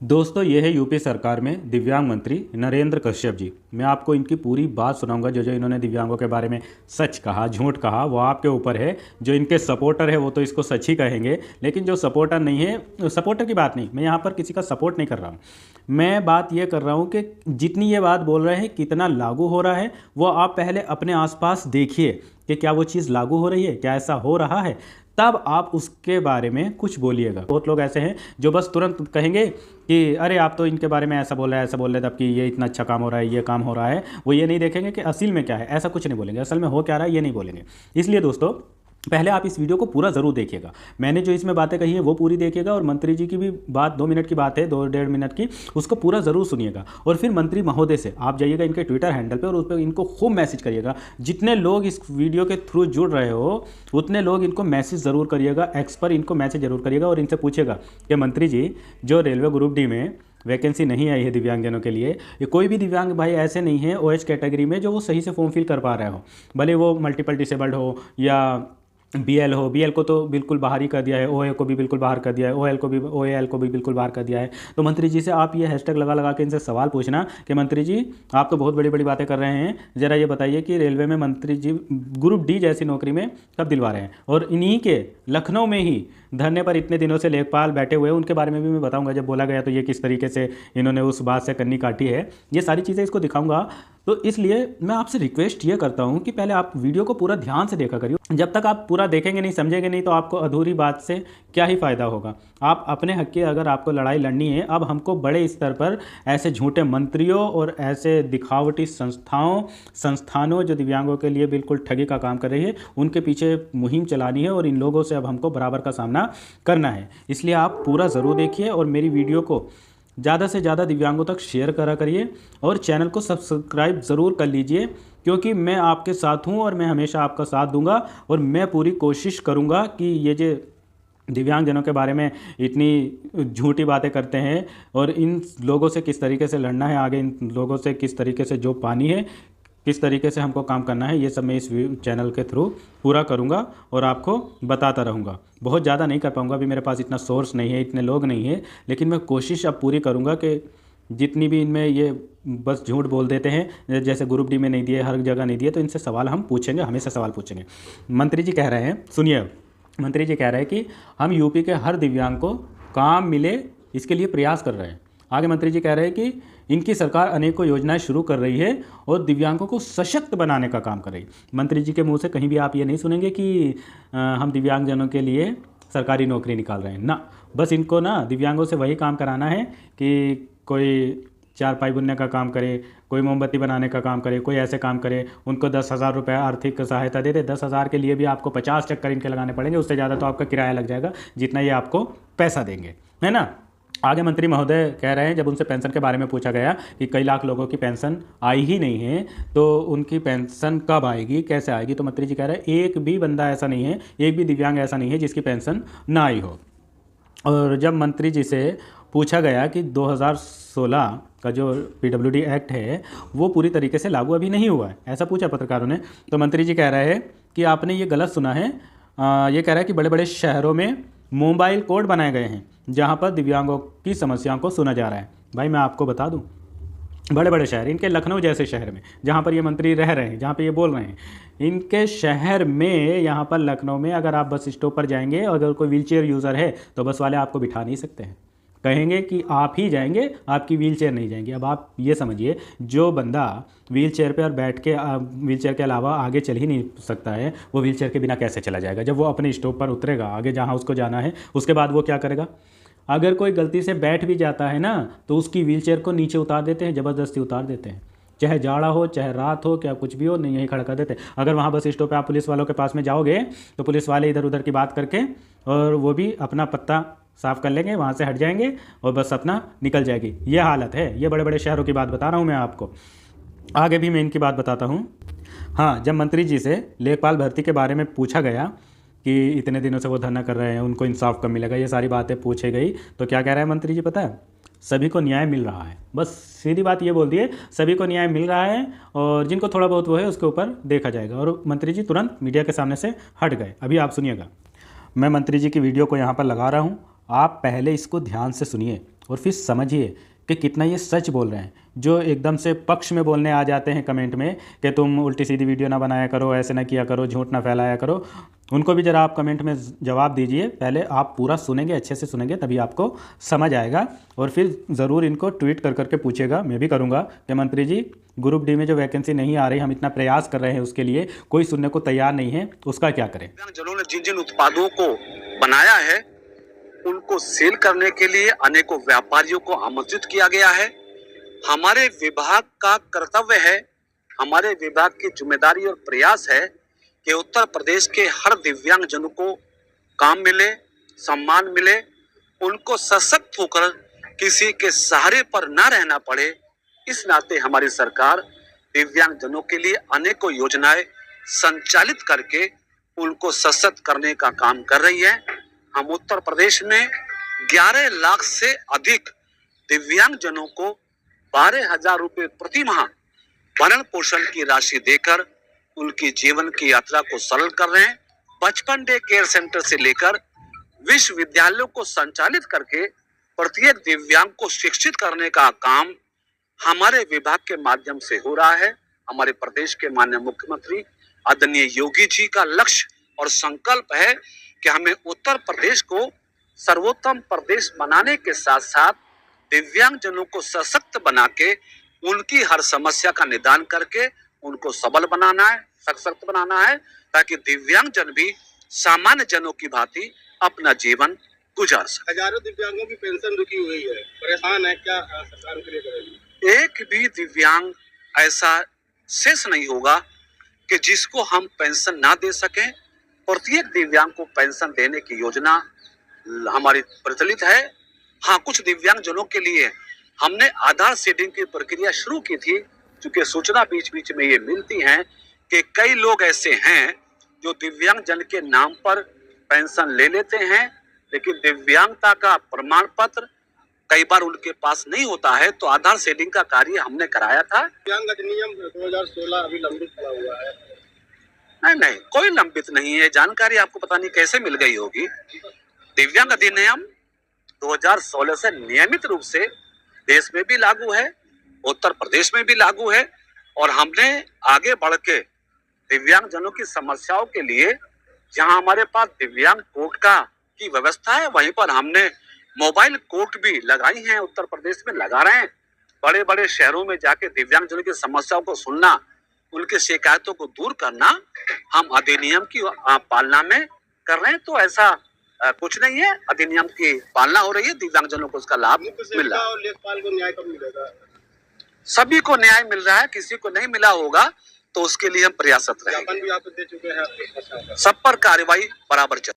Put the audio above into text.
दोस्तों ये है यूपी सरकार में दिव्यांग मंत्री नरेंद्र कश्यप जी। मैं आपको इनकी पूरी बात सुनाऊंगा। जो जो इन्होंने दिव्यांगों के बारे में सच कहा झूठ कहा वो आपके ऊपर है। जो इनके सपोर्टर है वो तो इसको सच ही कहेंगे, लेकिन जो सपोर्टर नहीं है, सपोर्टर की बात नहीं, मैं यहाँ पर किसी का सपोर्ट नहीं कर रहा हूँ। मैं बात ये कर रहा हूँ कि जितनी ये बात बोल रहे हैं कितना लागू हो रहा है वो आप पहले अपने आसपास देखिए कि क्या वो चीज़ लागू हो रही है, क्या ऐसा हो रहा है, तब आप उसके बारे में कुछ बोलिएगा। बहुत लोग ऐसे हैं जो बस तुरंत कहेंगे कि अरे आप तो इनके बारे में ऐसा बोल रहे हैं, ऐसा बोल रहे थे, तब कि ये इतना अच्छा काम हो रहा है, ये काम हो रहा है। वो ये नहीं देखेंगे कि असल में क्या है, ऐसा कुछ नहीं बोलेंगे, असल में हो क्या रहा है ये नहीं बोलेंगे। इसलिए दोस्तों पहले आप इस वीडियो को पूरा ज़रूर देखिएगा। मैंने जो इसमें बातें कही हैं वो पूरी देखिएगा, और मंत्री जी की भी बात 2 मिनट की बात है, 2-1.5 मिनट की, उसको पूरा ज़रूर सुनिएगा। और फिर मंत्री महोदय से आप जाइएगा इनके ट्विटर हैंडल पे और उस पर इनको खूब मैसेज करिएगा। जितने लोग इस वीडियो के थ्रू जुड़ रहे हो उतने लोग इनको मैसेज ज़रूर करिएगा, एक्स पर इनको मैसेज ज़रूर करिएगा और इनसे पूछेगा कि मंत्री जी जो रेलवे ग्रुप डी में वैकेंसी नहीं आई है दिव्यांगजनों के लिए, ये कोई भी दिव्यांग भाई ऐसे नहीं है ओएच कैटेगरी में जो वो सही से फॉर्म फिल कर पा रहे हो, भले वो मल्टीपल डिसेबल्ड हो या बीएल हो। बीएल को तो बिल्कुल बाहर ही कर दिया है, ओए को भी बिल्कुल बाहर कर दिया है, ओएल को भी, ओएल को भी बिल्कुल बाहर कर दिया है। तो मंत्री जी से आप ये हैशटैग लगा लगा के इनसे सवाल पूछना कि मंत्री जी आप तो बहुत बड़ी बड़ी बातें कर रहे हैं, ज़रा ये बताइए कि रेलवे में मंत्री जी ग्रुप डी जैसी नौकरी में कब दिलवा रहे हैं। और इन्हीं के लखनऊ में ही धरने पर इतने दिनों से लेखपाल बैठे हुए हैं, उनके बारे में भी मैं बताऊंगा। जब बोला गया तो ये किस तरीके से इन्होंने उस बात से कन्नी काटी है, ये सारी चीज़ें इसको दिखाऊंगा। तो इसलिए मैं आपसे रिक्वेस्ट ये करता हूँ कि पहले आप वीडियो को पूरा ध्यान से देखा करिए। जब तक आप पूरा देखेंगे नहीं, समझेंगे नहीं, तो आपको अधूरी बात से क्या ही फ़ायदा होगा। आप अपने हक की अगर आपको लड़ाई लड़नी है, अब हमको बड़े स्तर पर ऐसे झूठे मंत्रियों और ऐसे दिखावटी संस्थानों जो दिव्यांगों के लिए बिल्कुल ठगी का काम कर रही है, उनके पीछे मुहिम चलानी है और इन लोगों से अब हमको बराबर का सामना करना है। इसलिए आप पूरा ज़रूर देखिए और मेरी वीडियो को ज़्यादा से ज़्यादा दिव्यांगों तक शेयर करा करिए और चैनल को सब्सक्राइब ज़रूर कर लीजिए, क्योंकि मैं आपके साथ हूं और मैं हमेशा आपका साथ दूंगा। और मैं पूरी कोशिश करूंगा कि ये जो दिव्यांगजनों के बारे में इतनी झूठी बातें करते हैं और इन लोगों से किस तरीके से लड़ना है, आगे इन लोगों से किस तरीके से जो पानी है, किस तरीके से हमको काम करना है, ये सब मैं इस चैनल के थ्रू पूरा करूंगा और आपको बताता रहूंगा। बहुत ज़्यादा नहीं कर पाऊंगा, अभी मेरे पास इतना सोर्स नहीं है, इतने लोग नहीं है, लेकिन मैं कोशिश अब पूरी करूंगा कि जितनी भी इनमें ये बस झूठ बोल देते हैं, जैसे ग्रुप डी में नहीं दिए, हर जगह नहीं दिए, तो इनसे सवाल हम पूछेंगे, हमेशा सवाल पूछेंगे। मंत्री जी कह रहे हैं, सुनिए, मंत्री जी कह रहे हैं कि हम यूपी के हर दिव्यांग को काम मिले इसके लिए प्रयास कर रहे हैं। आगे मंत्री जी कह रहे हैं कि इनकी सरकार अनेकों योजनाएं शुरू कर रही है और दिव्यांगों को सशक्त बनाने का काम कर रही है। मंत्री जी के मुंह से कहीं भी आप ये नहीं सुनेंगे कि हम दिव्यांगजनों के लिए सरकारी नौकरी निकाल रहे हैं ना। बस इनको ना दिव्यांगों से वही काम कराना है कि कोई चारपाई बुनने का काम करे, कोई मोमबत्ती बनाने का काम करे, कोई ऐसे काम करे, उनको 10,000 रुपये आर्थिक सहायता दे दे। 10,000 के लिए भी आपको 50 चक्कर इनके लगाने पड़ेंगे, उससे ज़्यादा तो आपका किराया लग जाएगा जितना ये आपको पैसा देंगे, है ना। आगे मंत्री महोदय कह रहे हैं, जब उनसे पेंशन के बारे में पूछा गया कि कई लाख लोगों की पेंशन आई ही नहीं है, तो उनकी पेंशन कब आएगी, कैसे आएगी, तो मंत्री जी कह रहे हैं एक भी बंदा ऐसा नहीं है, एक भी दिव्यांग ऐसा नहीं है जिसकी पेंशन ना आई हो। और जब मंत्री जी से पूछा गया कि 2016 का जो पीडब्ल्यूडी एक्ट है वो पूरी तरीके से लागू अभी नहीं हुआ है, ऐसा पूछा पत्रकारों ने, तो मंत्री जी कह रहे हैं कि आपने ये गलत सुना है। ये कह रहा है कि बड़े बड़े शहरों में मोबाइल कोर्ट बनाए गए हैं जहां पर दिव्यांगों की समस्याओं को सुना जा रहा है। भाई मैं आपको बता दूं, बड़े बड़े शहर, इनके लखनऊ जैसे शहर में जहाँ पर ये मंत्री रह रहे हैं, जहाँ पे ये बोल रहे हैं, इनके शहर में, यहाँ पर लखनऊ में अगर आप बस स्टॉप पर जाएंगे, अगर कोई व्हीलचेयर यूज़र है तो बस वाले आपको बिठा नहीं सकते हैं, कहेंगे कि आप ही जाएंगे, आपकी व्हीलचेयर नहीं जाएंगी। अब आप ये समझिए, जो बंदा व्हीलचेयर पे और बैठ के व्हीलचेयर के अलावा आगे चल ही नहीं सकता है, वो व्हीलचेयर के बिना कैसे चला जाएगा। जब वो अपने स्टॉप पर उतरेगा, आगे जहाँ उसको जाना है, उसके बाद वो क्या करेगा। अगर कोई गलती से बैठ भी जाता है ना, तो उसकी व्हीलचेयर को नीचे उतार देते हैं, ज़बरदस्ती उतार देते हैं, चाहे जाड़ा हो चाहे रात हो, क्या कुछ भी हो, नहीं यहीं खड़ा कर देते। अगर वहाँ बस स्टॉप पे आप पुलिस वालों के पास में जाओगे तो पुलिस वाले इधर उधर की बात करके और वो भी अपना पत्ता साफ़ कर लेंगे, वहाँ से हट जाएंगे और बस अपना निकल जाएगी। ये हालत है, ये बड़े बड़े शहरों की बात बता रहा हूँ मैं आपको। आगे भी मैं इनकी बात बताता हूँ। हाँ, जब मंत्री जी से लेखपाल भर्ती के बारे में पूछा गया कि इतने दिनों से वो धरना कर रहे हैं, उनको इंसाफ कब मिलेगा, ये सारी बातें पूछी गई, तो क्या कह रहे हैं मंत्री जी पता है, सभी को न्याय मिल रहा है। बस सीधी बात ये बोल दिए, सभी को न्याय मिल रहा है और जिनको थोड़ा बहुत वो है उसके ऊपर देखा जाएगा। और मंत्री जी तुरंत मीडिया के सामने से हट गए। अभी आप सुनिएगा, मैं मंत्री जी की वीडियो को यहाँ पर लगा रहा हूँ, आप पहले इसको ध्यान से सुनिए और फिर समझिए कि कितना ये सच बोल रहे हैं। जो एकदम से पक्ष में बोलने आ जाते हैं कमेंट में कि तुम उल्टी सीधी वीडियो ना बनाया करो, ऐसे ना किया करो, झूठ ना फैलाया करो, उनको भी ज़रा आप कमेंट में जवाब दीजिए। पहले आप पूरा सुनेंगे, अच्छे से सुनेंगे, तभी आपको समझ आएगा। और फिर ज़रूर इनको ट्वीट कर करके पूछेगा, मैं भी करूँगा कि मंत्री जी ग्रुप डी में जो वैकेंसी नहीं आ रही, हम इतना प्रयास कर रहे हैं उसके लिए, कोई सुनने को तैयार नहीं है, उसका क्या करें। जिन्होंने जिन जिन उत्पादों को बनाया है उनको सेल करने के लिए अनेकों व्यापारियों को आमंत्रित किया गया है। हमारे विभाग का कर्तव्य है, हमारे विभाग की जिम्मेदारी और प्रयास है कि उत्तर प्रदेश के हर दिव्यांग जनों को काम मिले, सम्मान मिले, उनको सशक्त होकर किसी के सहारे पर न रहना पड़े। इस नाते हमारी सरकार दिव्यांग जनों के लिए अनेकों योजनाएं संचालित करके उनको सशक्त करने का काम कर रही है। हम उत्तर प्रदेश में 11 लाख से अधिक दिव्यांग जनों को 12,000 रुपए प्रति माह भरण पोषण की राशि देकर उनकी जीवन की यात्रा को सरल कर रहे हैं। बचपन डे केयर सेंटर से लेकर विश्वविद्यालयों को संचालित करके प्रत्येक दिव्यांग को शिक्षित करने का काम हमारे विभाग के माध्यम से हो रहा है। हमारे प्रदेश के माननीय मुख्यमंत्री आदरणीय योगी जी का लक्ष्य और संकल्प है कि हमें उत्तर प्रदेश को सर्वोत्तम प्रदेश बनाने के साथ साथ दिव्यांग जनों को सशक्त बना के उनकी हर समस्या का निदान करके उनको सबल बनाना है, सशक्त बनाना है, ताकि दिव्यांग जन भी सामान्य जनों की भांति अपना जीवन गुजार सके। हजारों दिव्यांगों की पेंशन रुकी हुई है, परेशान है, क्या सरकार के लिए करेगी? एक भी दिव्यांग ऐसा शेष नहीं होगा कि जिसको हम पेंशन ना दे सकें। प्रत्येक दिव्यांग को पेंशन देने की योजना हमारी प्रचलित है। हाँ, कुछ दिव्यांग जनों के लिए हमने आधार सीडिंग की प्रक्रिया शुरू की थी, क्योंकि सूचना बीच बीच में ये मिलती है कि कई लोग ऐसे हैं जो दिव्यांग जन के नाम पर पेंशन ले लेते हैं, लेकिन दिव्यांगता का प्रमाण पत्र कई बार उनके पास नहीं होता है। तो आधार सीडिंग का कार्य हमने कराया था। दिव्यांग अधिनियम 2016 अभी लंबित पड़ा हुआ है। नहीं, कोई लंबित नहीं है। जानकारी आपको पता नहीं कैसे मिल गई होगी। दिव्यांग अधिनियम 2016 से नियमित रूप से देश में भी लागू है, उत्तर प्रदेश में भी लागू है। और हमने आगे बढ़ के दिव्यांग जनों की समस्याओं के लिए जहां हमारे पास दिव्यांग कोर्ट की व्यवस्था है, वहीं पर हमने मोबाइल कोर्ट भी लगाई हैं, उत्तर प्रदेश में लगा रहे हैं। बड़े बड़े शहरों में जाके दिव्यांग जनों की समस्याओं को सुनना, उनकी शिकायतों को दूर करना हम अधिनियम की पालना में कर रहे हैं। तो ऐसा कुछ नहीं है, अधिनियम की पालना हो रही है, दिव्यांगजनों को उसका लाभ मिल रहा है। और लेखपाल को न्याय कब मिलेगा? सभी को न्याय मिल रहा है, किसी को नहीं मिला होगा तो उसके लिए हम प्रयासरत रहेंगे। ज्ञापन भी आप दे चुके हैं, सब पर कार्रवाई बराबर चल